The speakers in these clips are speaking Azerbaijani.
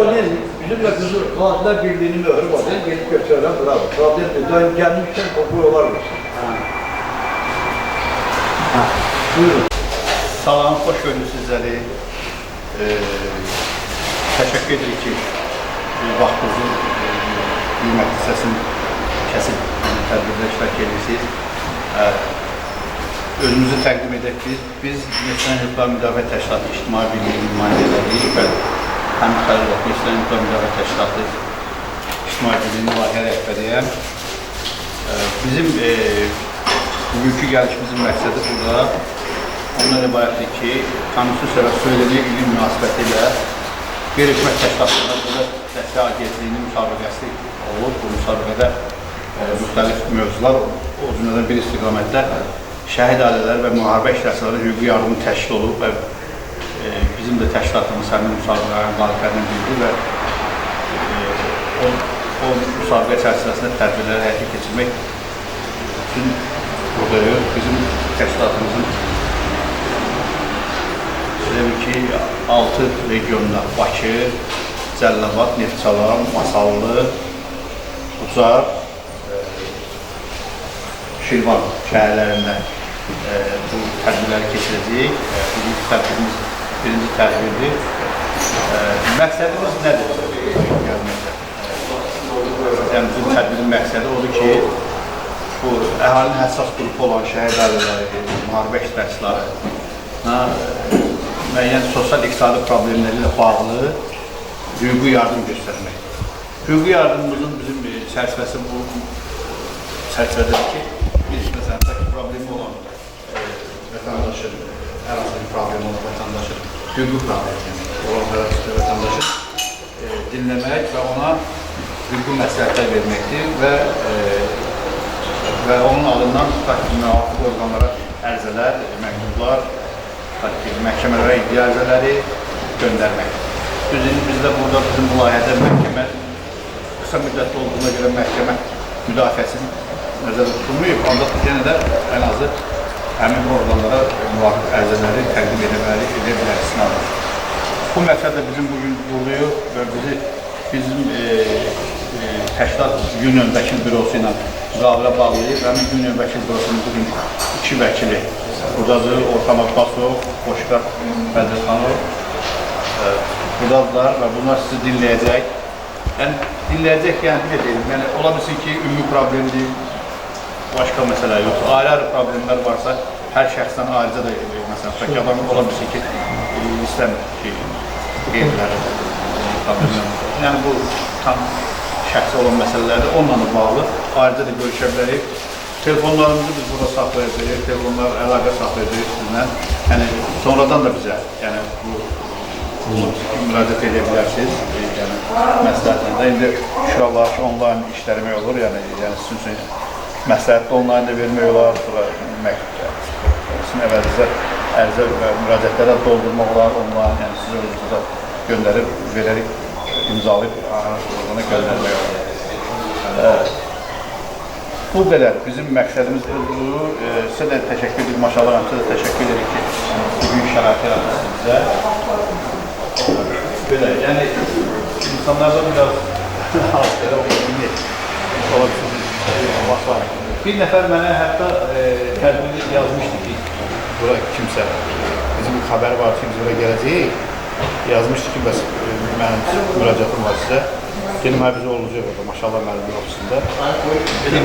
örneğin bizimle kızı Gaziler Birliği'nin mührü var. Gelip götürürler, bravo. Gaziler gelmişken kokuyorlar mısın? Buyurun. Salam, xoş gördük sizləri. Təşəkkür edirik ki, vaxtınızın qiymətli hissəsini kəsib tədbirdə iştirak edirsiniz. Özümüzü təqdim edək biz Neçə Hüquqlar Müdafiə Təşkilatı İctimai Birliyi nümayəndəliyik və həmin xəliqət Neçə Hüquqlar Müdafiə Təşkilatı İctimai Birliyinin layihə rəhbəriyəm. Bizim bugünkü gəlişimizin məqsədi burada ondan ibarətdir ki, Konstitusiya və Söylənmə İlin münasibətilə qeyri-hökumət təşkilatlarında Dövlət Dəstək Agentliyinin müsabiqəsi olub. Bu müsabiqədə müxtəlif mövzular, o cümlədən bir istiqamətdə şəhid ailələri və müharibə iştirakçılarının hüquqi yardımı təşkil olub və bizim də təşkilatımız həmin müsabiqələrin qaliblərindən biridir və o müsabiqə çərçivəsində tədbirləri həyata keçirmək üçün buradayıq. Bizim təşkilatımızın ki, 6 regionda Bakı, Cəlilabad, Neftçalan, Masallı, Ucar, Şirvan şəhərlərində bu tədbirləri keçirəcəyik. Bugünkü tədbirimiz birinci tədbirdir. Məqsədimiz nədir? Yəni, bizim tədbirin məqsədi odur ki, bu əhalinin həssas qrupu olan şəhid ailələri, müharibə iştirakçıları müəyyən sosial-iqtisadi problemləri ilə bağlı hüquqi yardım göstərmək. Hüquqi yardımımızın bizim çərçivəsi bu çərçivədədir ki, biz məsələn, problemi olan vətəndaşın, hər hansı bir problemi olan vətəndaşın hüquq problemi olan hər hansı bir vətəndaşın dinləmək və ona hüquqi məsləhətlər verməkdir və onun adından müvafiq orqanlara ərizələr, məktublar, məhkəmələrə iddia ərizələri göndərmək. Bizdə burada bizim bu layihədə məhkəmə qısa müddətli olduğuna görə məhkəmə müdafiəsini nəzərdə tutulmayıb, ancaq yenə də ən azı həmin orqanlara müvafiq ərizələri təqdim edə bilərsiniz. Bu məqsədlə bizim bugün buradayıq və bizim təşkilat Union Vəkil Bürosu ilə müqavilə bağlayıb. Həmin Union Vəkil Bürosunun bugün 2 vəkili buradadır. Orxan Abbasov, Xoşqar Bədirxanov buradadılar və bunlar sizi dinləyəcək. Yəni, dinləyəcək, yəni bir deyim, yəni ola bilsin ki, ümumi problemdir, başqa məsələ yoxdur. Ayrı-ayrı problemlər varsa, hər şəxsdən ayrıca da, məsələn, pək adam ola bilsin ki, istəmir ki, qeyriləri problemlər. Yəni, bu tam şəxsi olan məsələlərdir, onunla bağlı ayrıca da görüşə bilərik. Telefonlarımızı biz burada saxlayacağıq, telefonlar əlaqə saxlayacağıq sizinlə. Yəni, sonradan da bizə, yəni, müraciət edə bilərsiniz, yəni, məsləhətlərdə. İndi inşallah ki, onlayn işləmək olur, yəni sizin üçün məsləhətdə onlayn da vermək olar, sonra sizin əvəzinizə ərizə və müraciətlərə doldurmaq olar, onlayn, yəni sizə özünüzə göndərib, verərək, imzalayıb, orada göndərmək olar. Bu qədər bizim məqsədimiz budur. Sizə də təşəkkür edirik, maşallah, sizə də təşəkkür edirik ki, bugün şərait yaratmışsınız bizə. Belə, yəni insanlarda biraz halıqlara oxuyabilir. Bir nəfər mənə hətta tədbirli yazmışdı ki, bura kimsə, bizim bir xəbər var ki, biz bura gələcəyik, yazmışdı ki, bəs mənim müraciatım var sizə. Gelin bizə olacaq orada, maşallah müəllimin ofisində.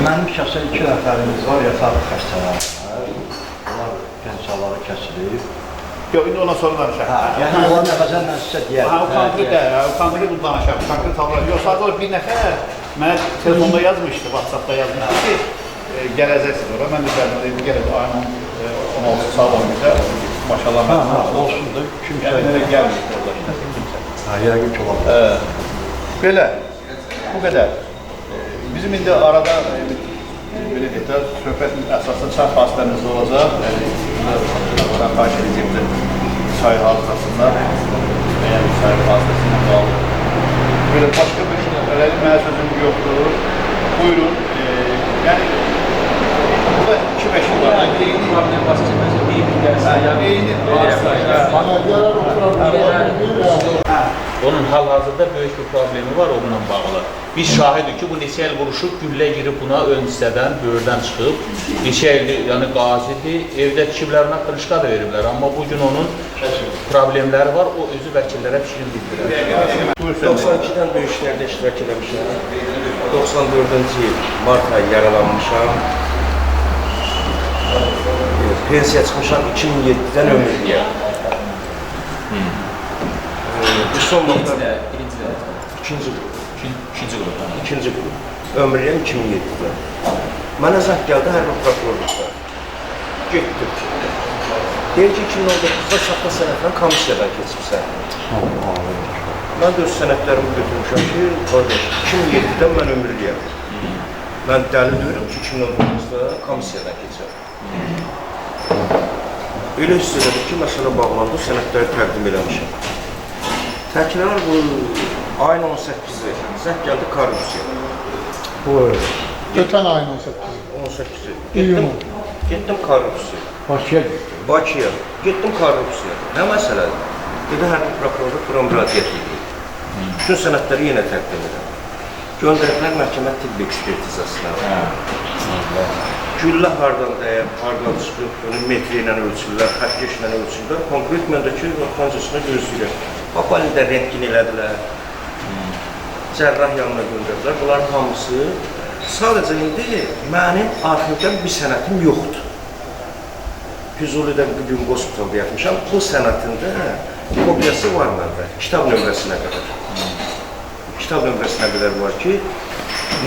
Mənim şəxsən 2 nəfərimiz var, yataq xəstələri. Onlar pensiyaları kəsilir. Yox, indi ona sonra danışaq. Yəni, onlar nəfəzən mən sizə deyərəm. O konkret bunu danışaq, konkret hallar. Yox, sadəcə bir nəfər mənə telefonda yazmışdı, WhatsAppda yazmışdı ki, gələcəksiniz ora. Mən də gəldim, gələcək ayın 16 saat 11-də, maşallah müəllimin olsun da, kimsə gəlməyib orada işte, kimsə. Yəqin ki, olar. Belə, bu qədər. Bizim indi arada belə deyək də, söhbətin əsasında çay fasiləmiz olacaq. Oradan xahiş edəcəkdir çay hazırlasınlar. Yəni, çay fasiləsi ilə bağlı. Belə başqa bir eləli mənə sözüm yoxdur. Buyurun. Yəni, burada 2-5 yıl var. Eyni problem başlayacaq, məncə bir gəlsin. Eyni. Onun hal-hazırda böyük bir problemi var onunla bağlı. Biz şahidik ki, bu neçə il vuruşub, güllə girib buna ön hissədən, böyürdən çıxıb, neçə ildir, yəni qazidir, evdə kişilərinə qırışqa da veriblər, amma bugün onun problemləri var, o özü vəkillərə fikrini bildirir. 92-dən döyüşlərdə iştirak eləmişəm. 94-cü il mart ayı yaralanmışam. Pensiya çıxmışam 2007-dən ömürlüyəm. Bu son vaxtda ikinci qrup. Ömürlüyəm 2007-də. Mənə zəng gəldi hərbi prokurorluqda. Getdim. Deyir ki, 2019-da saxta sənətlə komissiyadan keçibsən. Mən də öz sənətlərimi götürmüşəm ki, qardaş, 2007-dən mən ömürlüyəm. Mən dəli deyirəm ki, 2019-da komissiyadan keçəm. Elə hiss ededim ki, məsələ bağlandı, sənətləri təqdim eləmişəm. Təkrar bu ayın 18-i zəng gəldi korrupsiya. Ötən ayın 18-i. Getdim korrupsiya. Bakıya. Getdim korrupsiya. Nə məsələdir? Dedi, hərbi prokurorluq bura müraciət edir. Bütün sənətləri yenə təqdim edir. Göndəriblər məhkəmə tibb ekspertizasına. Güllə hardan dəyər, hardan çıxıb, bunu metri ilə ölçürlər, xətkeşlə ölçürlər. Konkret məndəki vaxtancasına gözləyirəm. Papalində rentgin elədilər, cərrah yanına göndərdilər. Bunların hamısı sadəcə indi mənim arxivdən bir sənətim yoxdur. Füzulidə bir gün hospitalda yatmışam. Bu sənətində kopyası var məndə, kitab nömrəsinə qədər. Kitab nömrəsinə qədər var ki,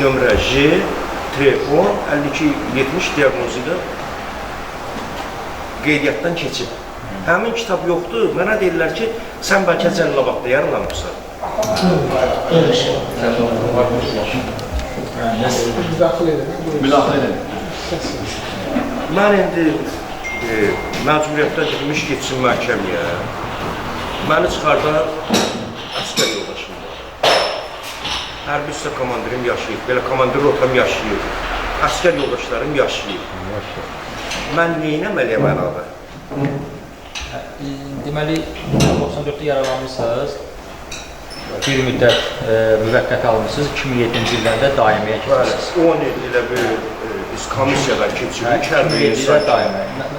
nömrə J, telefon 5270 diaqnozu ilə qeydiyyatdan keçib. Həmin kitab yoxdur, mənə deyirlər ki, sən bəlkə Cəlilabadda yaralanmışsan. Müdaxilə edin. Mən indi məcburiyyətdən çıxmış getsin məhkəməyə. Məni çıxardan əsgər yoldaşım var. Hərbi üstə komandirim yaşayıb, belə komandir rotam yaşayıb, əsgər yoldaşlarım yaşayıb. Mən neynəməliyəm mənada? Deməli, 94-də yaralanmışsınız, bir müddət müvəqqəti almışsınız, 2007-ci illərdə daimiyə keçirsiniz. 10 il ilə bir biz komissiyadan keçirik, hərbi insan.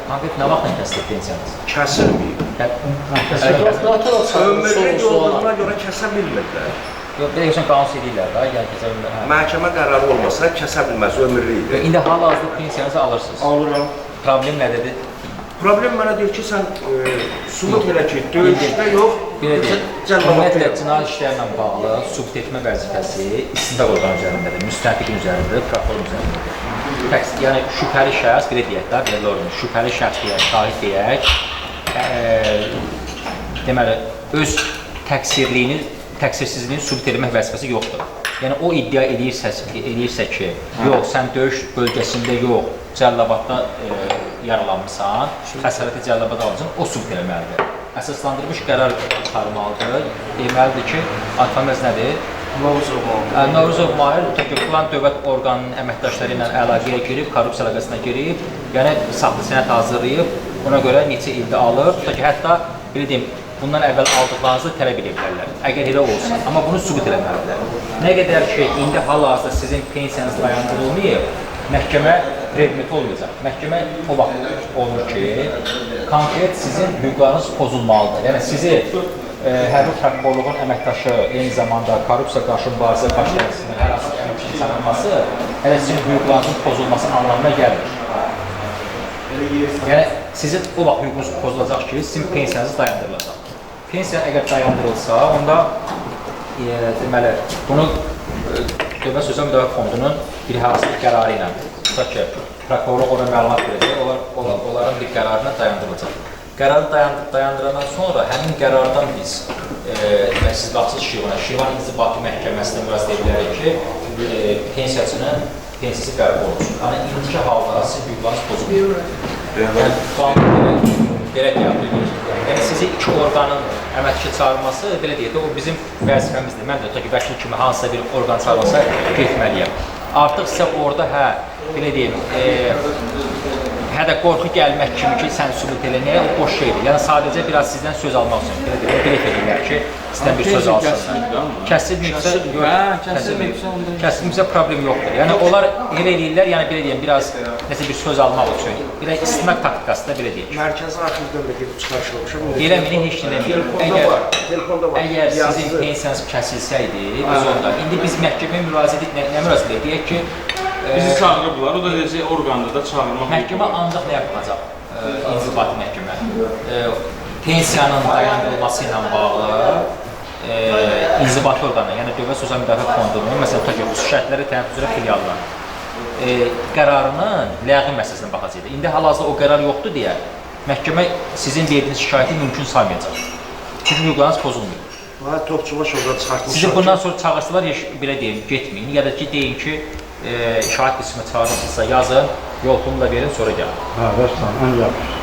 Konkret nə vaxtdan kəsilib pensiyanız? Kəsilməyib. Ömürlük olduğuna görə kəsə bilmirlər. Yox, bir də qanun edirlər da, yəni kəsə bilmirlər. Məhkəmə qərarı olmasa kəsə bilməz, ömürlükdir. İndi hal-hazırda pensiyanızı alırsınız. Alıram. Problem nədir? Problem mənə deyir ki, sən sübut elə ki, döyüşdə yox, Ümumiyyətlə, cinayət işlərlə bağlı sübut etmə vəzifəsi istintaq orqanı üzərindədir, müstəfiqin üzərindədir, prokurorun üzərindədir. Yəni, şübhəli şəxs, belə deyək də, belə olmuş, şübhəli şəxs deyək, şahid deyək, deməli, öz təqsirsizliyini sübut etmək vəzifəsi yoxdur. Yəni, o iddia edirsə ki, yox, sən döyüş bölgəsində yox, Cəlilabadda yaralanmışsan, xəsarəti Cəlilabadda almışsan, o sübut eləməlidir. Əsaslandırmış qərar çıxarmalıdır. Deməlidir ki, alfaməz nədir? Novruzov Mahir filan dövlət orqanının əməkdaşları ilə əlaqəyə girib, korrupsiya əlaqəsinə girib, yəni saxta sənəd hazırlayıb, ona görə neçə ildə alır, tuta ki, hətta, belə deyim, bundan əvvəl aldıqlarınızı tələb edə bilərlər. Əgər elə olsun, amma bunu sübut eləməlidirlər. Nə qədər ki, indi hal-hazırda sizin pensiyanız dayandırılmayıb, məhkəmə predmeti olmayacaq. Məhkəmə o vaxt olur ki, konkret sizin hüquqlarınız pozulmalıdır. Yəni, sizi hərbi prokurorluğun əməkdaşı, eyni zamanda korrupsiya qarşı mübarizə başlayıcısının hər hansı əməkdaşın tanınması, hələ sizin hüquqlarınızın pozulması anlamına gəlir. Yəni, sizin o vaxt hüququnuz pozulacaq ki, sizin pensiyanız dayandırılacaq. Pensiya əgər dayandırılsa, onda deməli, bunu Dövlət Sosial Müdafiə Fondunun bir hansılı qərarı ilə, tutaq ki, prokurorluq ona məlumat verəcək, onların bir qərarına dayandırılacaq. Qərarı dayandırandan sonra həmin qərardan biz, siz baxsınız Şirvan İnzibati Məhkəməsinə müraciət edilərik ki, pensiyaçının pensiyası qəbul olunsun. Yəni, indiki halda sizin hüquqlarınız pozulur. Yəni, belə qəbul edilir. Yəni, sizi iki orqanın əməkdaşı çağırması, belə deyək də, o bizim vəzifəmizdir. Mən də tutaq ki, vəkil kimi hansısa bir orqan çağırmasa getməliyəm. Artıq sizə orada, belə deyim, hədə qorxu gəlmək kimi ki, sən sübut eləməyə o boş şeydir. Yəni sadəcə biraz sizdən söz almaq üçün belə edirlər ki, sizdən bir söz alsınlar. Kəsilmirsə problem yoxdur. Yəni onlar elə eləyirlər, yəni belə deyim, biraz nəsə bir söz almaq üçün. Belə istinaq taktikası da belə deyək. Mərkəzi arxivdən də gedib çıxarışılmışam. Eləmini heç nə demir. Əgər sizin pensiyanız kəsilsəydi, biz onda indi biz məhkəməyə müraciət edib nə müraciət edək ki, bizi çağırıblar, o da necə orqanda da çağırmaq. Məhkəmə ancaq nə yapacaq? İnzibati məhkəmə. Pensiyanın dayandırılması ilə bağlı inzibati orqanı, yəni Dövlət Sosial Müdafiə Fondunun, məsələn, tutaq ki, xüsusi şərtləri təmin üzrə filialının qərarının ləğvi məsələsinə baxacaqdır. İndi hal-hazırda o qərar yoxdur deyə məhkəmə sizin verdiyiniz şikayəti mümkün saymayacaq. Çünki hüquqlarınız pozulmuyor. Topçubaş oradan çıxartmışlar. Sizi bundan sonra çağırsınlar, belə deyim, getməyin. Ya da ki, deyin ki, şahid qismə çağırırsınızsa yazın, yol pulunu da verin, sonra gəlin. Hə, vəssalam, ən yaxşısı.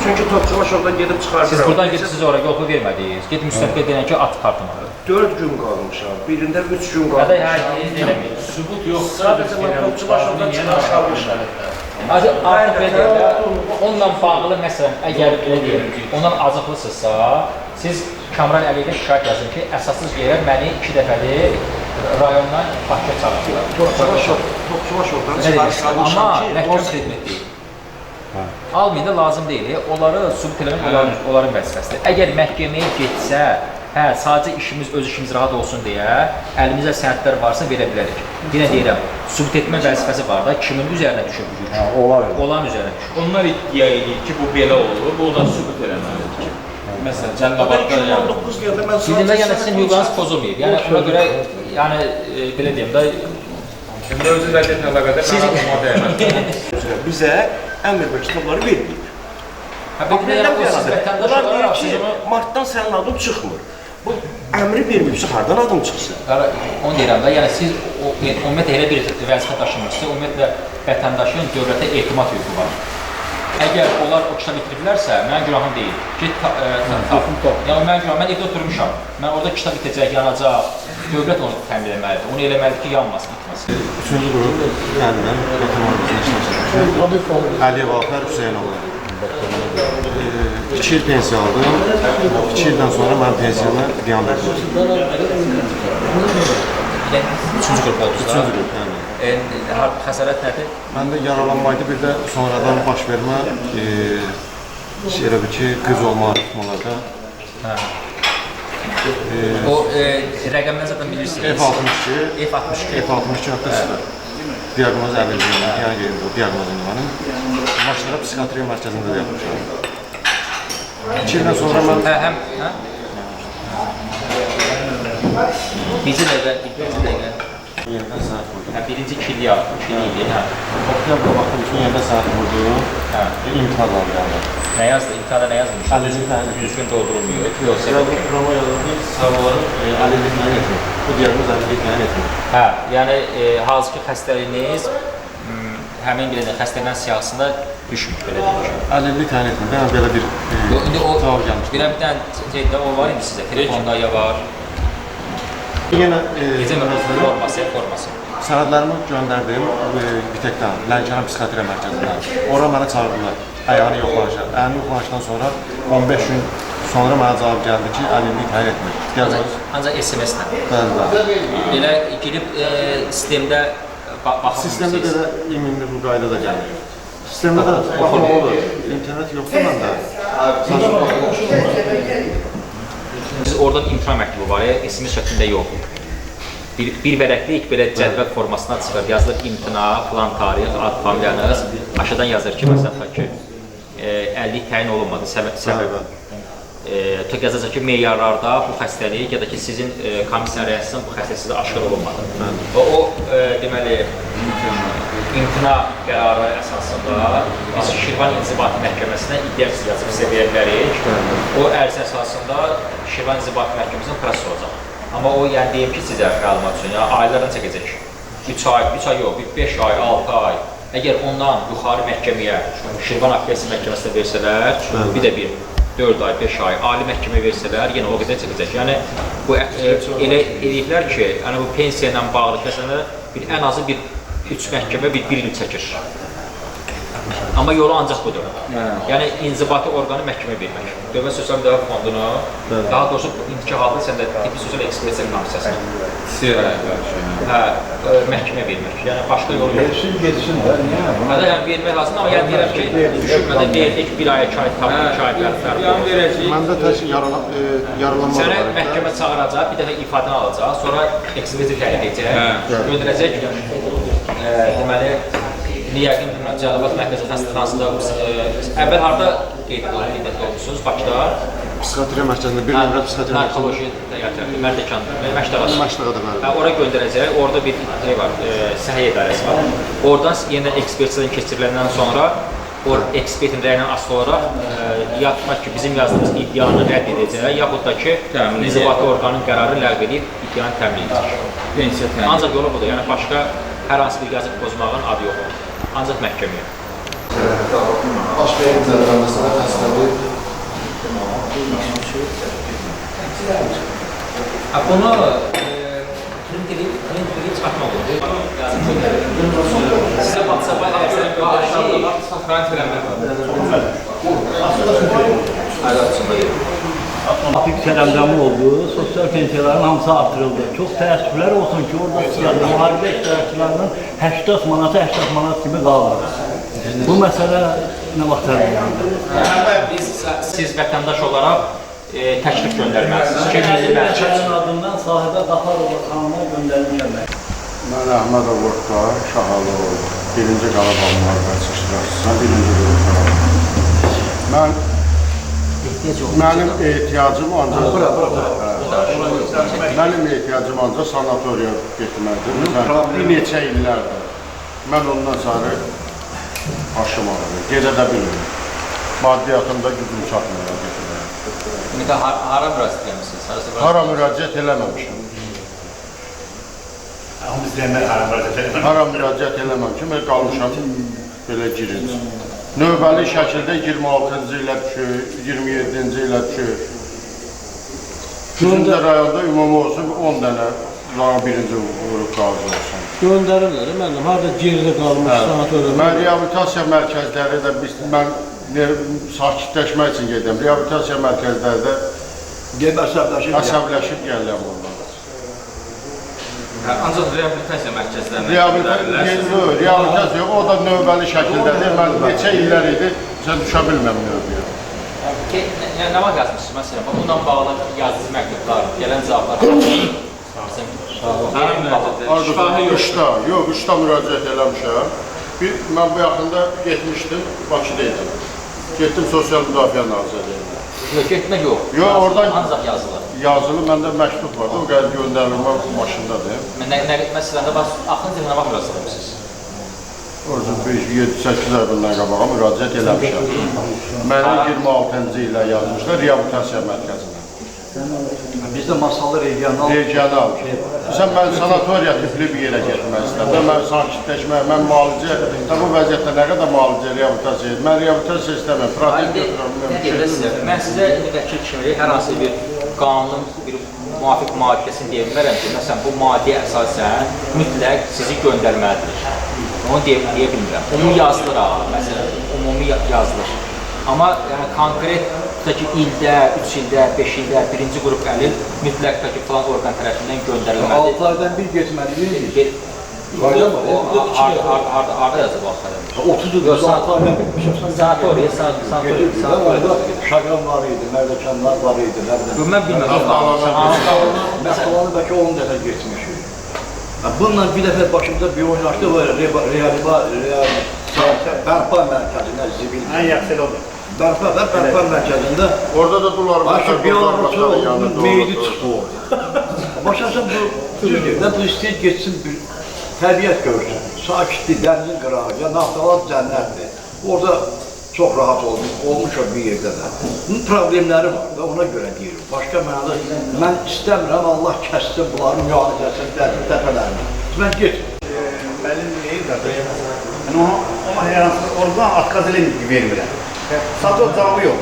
Çünki Topçubaş oradan gedib çıxardılar. Siz buradan gedirsiniz oraya, yol pulu vermədiniz. Gedin müstəqil deyən ki, at kartımı. 4 gün qalmışam, birində 3 gün Ya da qalmışam. eləməyin. Sübut yoxsa Sadəcə mən Topçubaş oradan çıxarmışam. Artıq belə deyirlər, onunla bağlı məsələn, əgər belə deyim, ondan acıqlısınızsa, siz Kamran Əliyevə şikayət yazın ki, əsassız yerə məni 2 dəfədir rayondan Bakıya çağırdılar. Topçubaş oradan çıxarmışam ki, amma məhkəmə predmet deyil. Almayın da lazım deyil. Onları sübut eləmək onların vəzifəsidir. Əgər məhkəməyə getsə, hə, sadəcə işimiz, öz işimiz rahat olsun deyə əlimizdə sənədlər varsa verə bilərik. Yenə deyirəm, sübut etmə vəzifəsi var da, kimin üzərinə düşür bu yük? Onların üzərinə düşür. onlar iddia edir ki, bu belə olur, o da sübut eləməlidir ki. Məsələn, Cəlilabadda 2019 yılında mən Sizin də yəni sizin hüquqlarınız pozulmayıb. Yəni ona görə yəni belə deyim də Şimdi özü vəziyyətlə əlaqədar bizə əmr və kitabları verməyib. nədən siz vətəndaş Onlar deyir olaraq ki, siz onu martdan sənin adın çıxmır. Bu əmri verməyibsə, hardan adım çıxsın? onu deyirəm də, yəni siz ümumiyyətlə elə bir vəzifə daşımırsınız, ümumiyyətlə vətəndaşın dövlətə etimad hüququ var. Əgər onlar o kitab bitiriblərsə, mənim günahım deyil. Get yəni mənim günahım, mən evdə oturmuşam. Mən orada kitab bitəcək, yanacaq. Dövlət onu təmin etməlidir. Onu eləməlidir ki, yanmasın, bitməsin. Üçüncü qrup məndən vətən müharibəsinə işləmişəm. Əliyev Alper Hüseynoğlu. 2 il pensiya aldım. 2 ildən sonra mənim pensiyamı dayandırdım. Üçüncü qrup oldunuz da? Üçüncü qrup, yəni. Xəsarət nədir? Məndə yaralanmaydı, bir də sonradan baş vermə elə bir ki, qız olma tutmalarda. O rəqəmdən zaten bilirsiniz. F62. F62. F62.0. Diaqnoz əvvəlciyim, yəni gedim bu diaqnoz ünvanım. Maçlara psixiatriya mərkəzində də yapmışam. 2 ildən sonra mən... Həm, hə? Birinci dəqiqə. Yenidən sənət vurdum. Hə, birinci kilya idi, hə. Oxuyab qabaqdım ki, yenidən sənət vurdum. Hə. İmtihan aldım. Nə yazdı? İmtihanda nə yazmış? Düzgün doldurulmuyor. Yoxsa Prova yazıldı, sağları əlillik müəyyən etmir. Bu diaqnoz əlillik müəyyən etmir. hə, yəni hazırki xəstəliyiniz həmin bir xəstələrin siyahısında düşmür, belə deyək. Əlillik müəyyən etmir. Yəni belə bir İndi o cavab gəlmişdi. bir dənə o var indi sizə, telefonda ya var. Yenə Necə forması. sənədlərimi göndərdim Bitəkdən, Lənkəran Psixiatriya Mərkəzindən. Ora mənə çağırdılar, əyani yoxlanışa. Əyani yoxlanışdan sonra 15 gün sonra mənə cavab gəldi ki, əlillik təyin etmir. Ancaq SMS-lə. Bəli. Belə girib sistemdə baxın. Sistemdə belə ümumi bu qaydada gəlir. Sistemdə də baxmaq olur. İnternet yoxdur məndə. Siz oradan imtina məktubu var ya, SMS şəklində yox. Bir vərəqlik belə cədvəl formasına çıxır, yazılır imtina, plan tarix, ad, familiyanız. Aşağıdan yazır ki, məsələn ki, əlillik təyin olunmadı, səbəb. Yazacaq ki, meyarlarda bu xəstəlik ya da ki, sizin komissiya rəisinin bu xəstəliyi aşkar olunmadı. Və o, deməli, imtina qərarı əsasında biz Şirvan İnzibati Məhkəməsinə iddiası yazıb sizə verə bilərik. O ərizə əsasında Şirvan İnzibati Məhkəməsinin proses olacaq. Amma o, yəni deyim ki, sizə məlumat üçün, yəni aylardan çəkəcək. 3 ay yox, 5 ay, 6 ay. Əgər ondan yuxarı məhkəməyə, Şirvan Apellyasiya Məhkəməsinə versələr, bir də 4 ay, 5 ay, ali məhkəməyə versələr, yenə o qədər çəkəcək. Yəni, bu elə eləyiblər ki, yəni bu pensiya ilə bağlı kəsənə ən azı 3 məhkəmə 1 il çəkir. Amma yolu ancaq budur. Yəni inzibati orqanı məhkəmə vermək. Dövlət Sosial Müdafiə Fonduna, daha doğrusu indiki halda sən də tibbi sosial ekspertiza komissiyasına məhkəmə vermək. Yəni başqa yolu yox. Geçsin də, niyə? Hələ yəni vermək lazımdır, amma yəni deyirəm ki, düşürmədən verdik, bir aya 2 ay tamam, 2 ay fərqi olacaq. Məndə tək yaralanma var. Sənə məhkəmə çağıracaq, bir dəfə ifadəni alacaq, sonra ekspertiza təhqiq edəcək, göndərəcək deməli, yəqin Cəlilabad Mərkəzi Xəstəxanasında əvvəl harda qeyd olunursunuz? Bakıda? Psixiatriya mərkəzində bir nömrə psixiatriya narkoloji Mərdəkan, Məşdəqada. Məşdəqada bəli. Ora göndərəcək, orada bir var, səhiyyə idarəsi var. Oradan yenə ekspertizadan keçiriləndən sonra o ekspertin rəyinə asılı olaraq ya ki, bizim yazdığımız iddianı rədd edəcək, yaxud da ki, inzibati orqanın qərarı ləğv edib iddianı təmin edəcək. Ancaq yolu budur, yəni başqa hər hansı bir yazıb pozmağın adı yoxdur. Ancaq məhkəməyə. Baş beyin zərbəndəsində xəstəli. Bunu klinik çıxartmaq olur. Sizə WhatsApp-a ərsənin göndərişi transparent eləmək Trafik sərəncamı oldu, sosial pensiyaların hamısı artırıldı. Çox təəssüflər olsun ki, orada müharibə iştirakçılarının 80 manata 80 manat kimi qaldı. Bu məsələ nə vaxt həlləndi? Siz vətəndaş olaraq təklif göndərməlisiniz. Məhkəmənin adından sahibə Qafarova xanıma göndərilmişəm. Mən Əhmədov Orta, Şahalov, 1-ci Qarabağ müharibəsi iştirakçısına 1-ci qrupa. Mənim ehtiyacım ancaq sanatoriya getməkdir. Bir neçə illərdir. Mən ondan sonra başım ağrıyor. Gedə də bilmiyorum. Maddiyyatımda gücüm çatmıyor. Hara müraciət eləmişsiniz? Hara müraciət eləməmişim. Hara müraciət eləməmişim. Qalmışam belə girinci. Növbəli şəkildə 26-cı ilə düşür, 27-ci ilə düşür. 3-cü rayonda ümumi olsun 10 dənə birinci vuruq qazi olsun. Göndərirlər, mənim harada geridə qalmış sanatoriya. Mən reabilitasiya mərkəzləri də mən sakitləşmək üçün gedirəm. Reabilitasiya mərkəzlərdə əsəbləşib gəlirəm ondan. Ancaq reabilitasiya mərkəzlərinə reabilitasiya o da növbəli şəkildədir. Mən neçə illər idi, sən düşə bilməm növbəyə. Nə var yazmışsınız? Məsələn, bununla bağlı yazıcı məktublar, gələn cavablar. Qışda müraciət eləmişəm. Mən bu yaxında getmişdim, Bakıda idim. Getdim Sosial Müdafiə Nazirliyinə. Getmək yox. Ancaq yazılı. Yazılı, məndə məktub vardı, o qədər göndərilmə maşındadır. Məsələn, axın zəminə vaxt müraciət etmişsiniz? Orada 7-8 ay bundan qabağa müraciət eləmişəm. Məni 26-cı ilə yazmışlar reabilitasiya mərkəzinə. Bizdə masalı regional. Regional. Mən sanatoriya tipli bir yerə getmək istəyirəm. Mən sakitləşmək, mən müalicə, bu vəziyyətdə nə qədər müalicə, reabilitasiya edir. Mən reabilitasiya istəmirəm, pratik götürürəm. Mən sizə vəkil kimi hər hansı bir qanunun bir müvafiq maddəsini deyə bilmərəm ki, məsələn, bu maddiyə əsasən mütləq sizi göndərməlidir. Onu deyə bilmirəm. Ümumi yazılır ha, məsələn, ümumi yazılır. Amma konkret ildə, 3 ildə, 5 ildə, birinci qrup əlil mütləq filan orqan tərəfindən göndərilməlidir. 6 aydan bir getməliyik. Harada yazıb 6 aydan? 30 il, 6 aydan bitmişəm. Sanatoriya. Şaqam var idi, Mərdəkanlar var idi. Mən bilmirəm. Məsəlanı bəlkə 10 dəfə getmişik. Bununla bir dəfə başımıza bir oynaşdı var, bərpa mərkəzində zibil. Ən yaxşı odur. Bərpa mərkəzində orada da dolar bir anlatı onun meyidi çıxdı orada. Başlasın bu düzdür, bu istəyir geçsin bir təbiət görsün, sakitlik, dənizin qırağı, ya naftalar cənnətdir. Orada çox rahat olmuşam bir yerdə də. Bunun problemləri var da ona görə deyirim. Başqa mənada mən istəmirəm, Allah kəssin bunların müalicəsini, dəfələrini. Mən getmir. Mənim neyim də amma hər hansı orada atkaz eləmir ki, vermirəm. Sadəcə cavabı yox.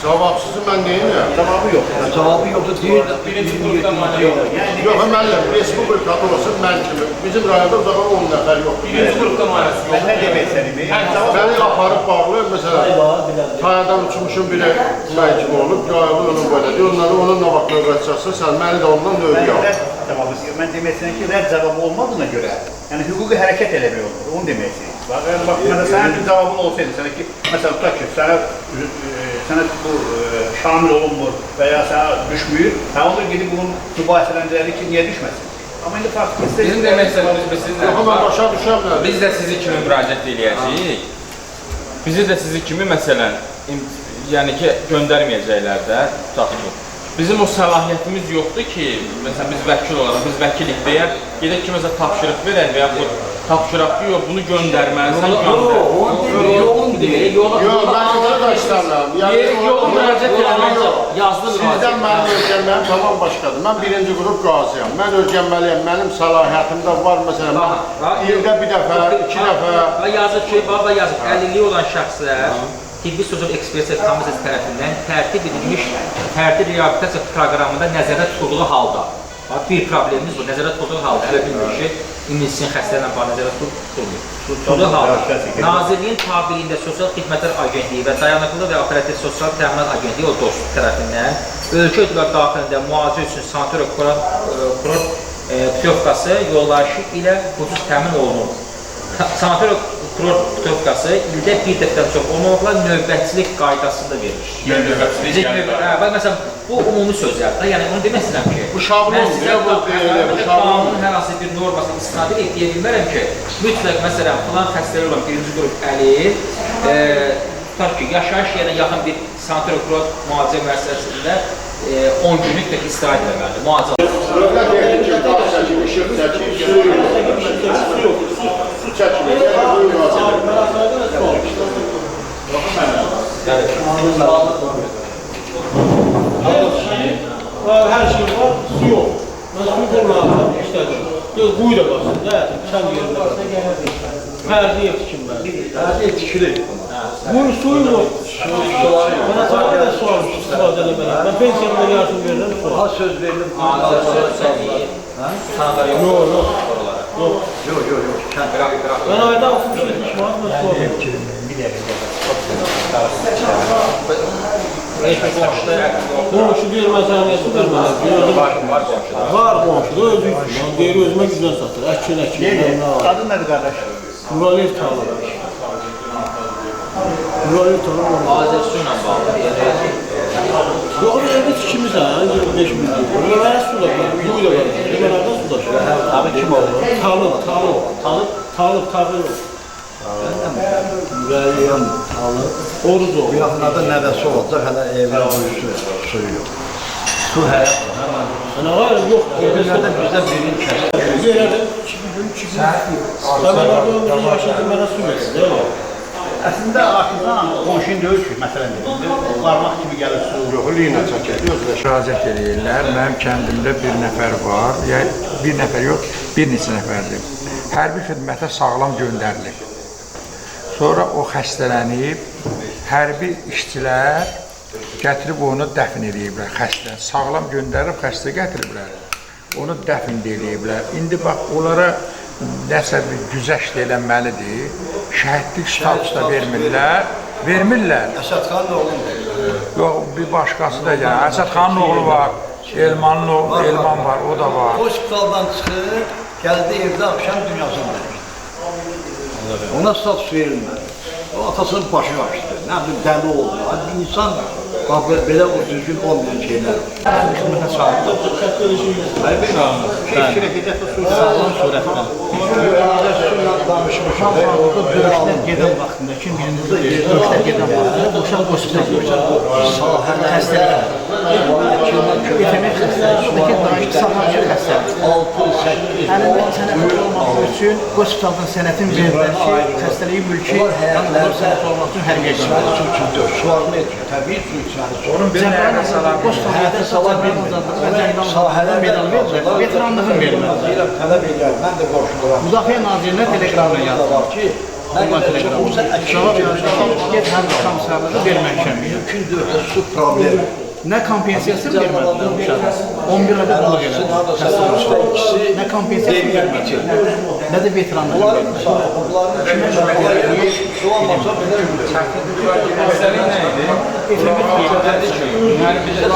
Cavabsızı mən neyim? Cavabı yox. Cevabı yoksa değil. Yox, müəllim, respublikada olsun mən kimi. Bizim rayonda uzağa 10 nəfər yoxdur. Birinci qrupda manası Mən nə yoxdur. demək istədim? Məni aparıb bağlı, məsələn, tayadan uçmuşum biri mən kimi olub, yayılı onun belə deyir, onunla vaxt növbət çatsa, sən məni də ondan növbə al. Mən demək istəyirəm ki, rədd cavabı olmadığına görə, yəni hüquqi hərəkət eləmək olur, onu demək istəyirəm. Bax, məsələn, sənin bir cavabın olsaydı, sənə ki, məsələn, tutaq ki, sənə bu şamil olunmur və ya sənə düşmür, hə, olur gedib bunun mübahisələndirəli ki, niyə düşməsin? Amma indi faktiki Bizim demək istədiyimiz Yox, mən başa düşəmlər. biz də sizi kimi müraciət eləyəcəyik. Bizi də sizi kimi məsələn, yəni ki, göndərməyəcəklər də, tutaq ki. Bizim o səlahiyyətimiz yoxdur ki, məsələn, biz vəkil olaraq, biz vəkilik deyək, gedək ki, məsələn, tapşırıq verək və ya bu tapşıraqlı yox, bunu göndərməlisən, göndər. Yolun deyil, Yox, mən onu da istəmirəm. yolu müraciət eləmək yazılı Sizdən mənim öyrənməyim tamam başqadır. Mən birinci qrup qazıyam. Mən öyrənməliyəm. Mənim səlahiyyətimdə var, məsələn, mən ildə bir dəfə, 2 dəfə. Yazır ki, baba yazır, əlilliyi olan şəxslər tibbi sosial ekspertiya komissiyası tərəfindən tərtib edilmiş fərdi reabilitasiya proqramında nəzərdə tutulduğu halda, bir problemimiz bu, nəzərdə tutulduğu halda, hələ bilmirik ki, immunizm xəstələrlə bağlı nəzərdə tutulduğu halda, Nazirliyin tabeliyində Sosial Xidmətlər Agentliyi və Dayanıqlı və Operativ Sosial Təminat Agentliyi o dost tərəfindən ölkə üzvlər daxilində müalicə üçün sanitar putyovkası yollayışı ilə xüsus təmin olunur. Sanitar putyovkası ildə bir dəfədən çox olmaqla növbətçilik qaydasında verilir. Yəni növbətçilik gəlmir. Məsələn, bu ümumi sözlərdir. Yəni onu demək istəyirəm ki, Bu şablon, bu qanunun hər hansı bir normasını istinad edib deyə bilmərəm ki, mütləq məsələn, filan xəstələr olan birinci qrup əlil, tutaq ki, yaşayış yerinə yaxın bir sanitar müalicə müəssisəsində 10 günlük də istirahət eləməlidir, müalicə. Dövlət yetki qaz çəkir, işıq çəkir, su yox, su çəkilir. Her şey var, su yok. Ben suyu kullanıyorum, işledim. Quyu da qalsın, çən yerində qalsın. Fərdi yetişkinlər. Hadi etkili. Quyu suyu yok. Bana sana da su almış istifadə eləmələr. Ben pensiyamda yardım verirəm, su Ha söz verildim. Yok, yok. Yok. Ben ayda 60-70 manat ben su alıyorum. Qonşu deyir, məsələn, su vermələr. Var qonşuda, özü üçün. Deyir, özümə gücdən satır. Əkin. Adın nədir qardaş? Nuraliyev Tağlı. Nuraliyev Tağlı. Azər su ilə bağlı. Yox, evdə tikimizən, 25 min deyir. Mənə su da var, quyu da var. Demələrdən su daşır. Abi kim olur? Talıb. Müreyyem alı. Oruz Bu olur. yaxınlarda nəvəsi olacaq, hələ evin suyu yok. Su həyat var. Ana var, yox. Bugünlərdə bizdə birini kəsdir. Yerlərdə 2 gün. Qəbələrdə yaşadı, mənə su verir. Əslində arxızdan qonşun deyil ki, məsələn deyil. Varmaq kimi gəlir su. Yox, liyinə çəkir. Müraciət edirlər. Mənim kəndimdə bir nəfər var. Yəni bir nəfər yox, bir neçə nəfərdir. Hərbi xidmətə sağlam göndərilir. Sonra o xəstələnib, hərbi işçilər gətirib onu dəfn ediblər. Xəstə sağlam göndərib xəstə gətiriblər. Onu dəfn ediblər. İndi bax onlara nəsə bir güzəşt eləməlidir. Şəhidlik statusu da vermirlər. Əsədxanın oğludur. Yox, bir başqası da gəlir. Əsədxanın oğlu var, Elmanın oğlu, Elman var, o da var. Hospitaldan çıxıb, gəldi evdə axşam dünyasını dəyişdi. Ona status verilmədi. O atasının başı açdı. Nə bir dəli oldu. Bir insan belə o düzgün olmayan şeylər. Hizmətə çağırdı. Şirəkəcəkdə su sağlam surətlə. Suyla danışmışım. Orada Döyüşlər gedən vaxtında, kim birinizdə döyüşlər gedən vaxtında boşan hospital sahələr, xəstəliklər. Yetemək xəstəlik, sudakı danışıq sağlamçı xəstəlik. 6-8 Əlində sənət olmaq üçün hospitaldan sənətin verilən ki, xəstəliyi mülki tanınır, sənət olmaq üçün hər yerdə. su üçün suvarma etkiyor. Təbii su içməli. Onun bir nəyə salam. Hospitalda sağlam sahələr medal veriləcək, veteranlığın verilməlidir. Deyirəm, tələb edirəm, mən də qorxuluram. Müdafiə Nazirinə telegramla yazdılar ki, Mən çoxsa Get hər komissarlığı verməmişəm. mümkündür də su problemi. Nə kompensasiyası vermədilər uşağa. 11 ədəd pul gəldi. Nə kompensasiyası vermədilər. Nə də veteranlara vermədilər. Məsələ nə idi? Yəni bizə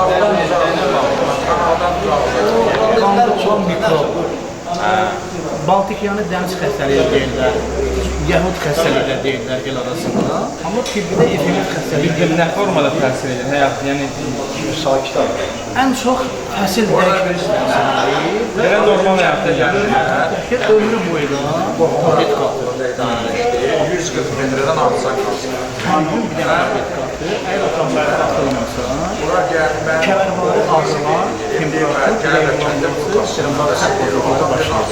Qanda olan mikrob. Baltikyanı dəniz xəstəliyi deyirlər. Yahud xəstəliklər deyirlər el arasında. Amma tibbidə efemit xəstəlik. nə formada təsir edir həyat? Yəni Sakit ol. Ən çox fəsil dəyişməsidir. belə normal həyatda gəlir. Ki, ömrü boyda tualet qatı. 140 metreden artsak lazım. Tanrım bir dənə tualet qatı. Əgər otamlarda atılmasa, Bura gəlmə, kəvərvarı ağrılar, temperatur, qeyri-qanlısı, sırınbaqsı pozulmağa başlar.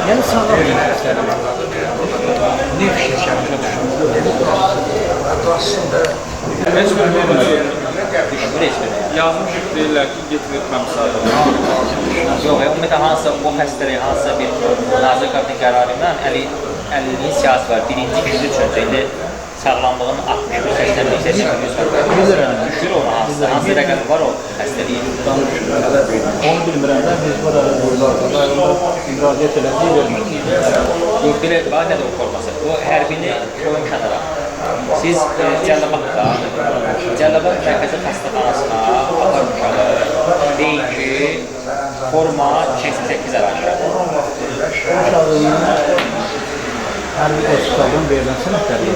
Yəni sağlam bir xəstəlik. nef şirkətinə düşür. Aslında Heç bir vermir. Düşmür heç bir. Yazmışıq deyirlər ki, getirib məmsada. Yox, ümumiyyətlə hansısa bu xəstəlik, hansısa bir nazir kabineti qərarı ilə 50-nin siyasi var. Birinci gücü üçün indi sağlamlığın 60-80 100 var. Bilirəm. Düşür onu hansısa. Hansı rəqəmi var o xəstəliyin? Onu bilmirəm də biz bura müraciət elədik, vermədik. Yox, bir var nədir o forması? O hərbini qoyun kənara. Siz Cəlilabadda, Cəlilabad Mərkəzi Xəstəxanasına apar uşağı deyin ki, forma 88 əraşır. Uşağının hərbi hospitaldan verilən sənədləri